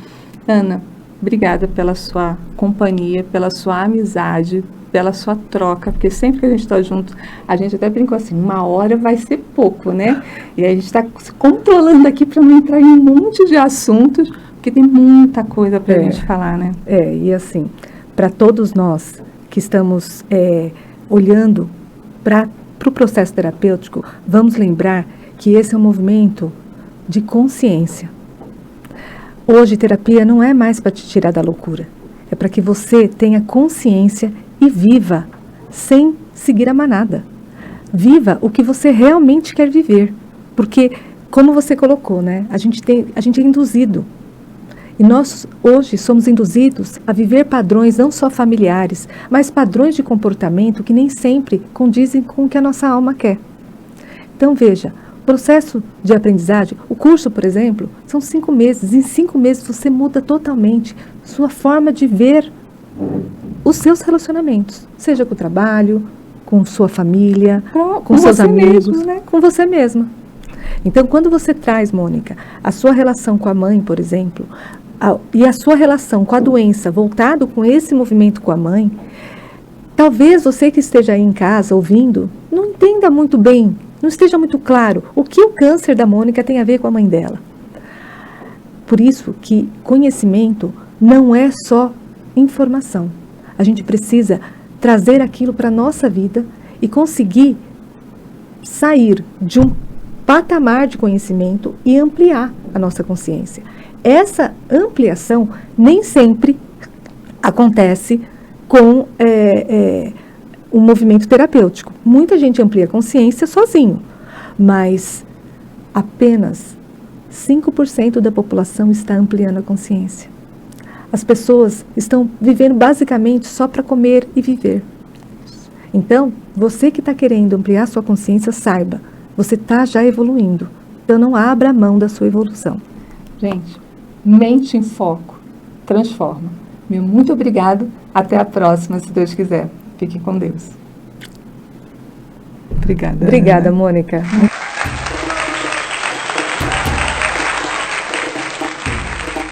Ana, obrigada pela sua companhia, pela sua amizade, pela sua troca, porque sempre que a gente está junto, a gente até brincou assim, 1 hora vai ser pouco, né? E a gente está se controlando aqui para não entrar em um monte de assuntos, porque tem muita coisa para a gente falar, né? E assim, para todos nós que estamos olhando para o processo terapêutico, vamos lembrar que esse é um movimento de consciência. Hoje, terapia não é mais para te tirar da loucura, é para que você tenha consciência e viva sem seguir a manada. Viva o que você realmente quer viver, porque, como você colocou, né, a gente é induzido. E nós, hoje, somos induzidos a viver padrões não só familiares, mas padrões de comportamento que nem sempre condizem com o que a nossa alma quer. Então, veja, o processo de aprendizagem, o curso, por exemplo, são 5 meses. Em 5 meses você muda totalmente sua forma de ver os seus relacionamentos, seja com o trabalho, com sua família, com seus amigos, mesmo, né? Com você mesma. Então, quando você traz, Mônica, a sua relação com a mãe, por exemplo, e a sua relação com a doença voltado com esse movimento com a mãe, talvez você que esteja aí em casa ouvindo, não entenda muito bem, não esteja muito claro o que o câncer da Mônica tem a ver com a mãe dela. Por isso que conhecimento não é só informação. A gente precisa trazer aquilo para a nossa vida e conseguir sair de um patamar de conhecimento e ampliar a nossa consciência. Essa ampliação nem sempre acontece com um movimento terapêutico. Muita gente amplia a consciência sozinho, mas apenas 5% da população está ampliando a consciência. As pessoas estão vivendo basicamente só para comer e viver. Então, você que está querendo ampliar sua consciência, saiba, você está já evoluindo. Então, não abra a mão da sua evolução. Gente, mente em foco, transforma. Meu muito obrigado. Até a próxima, se Deus quiser. Fique com Deus. Obrigada. Obrigada, Mônica.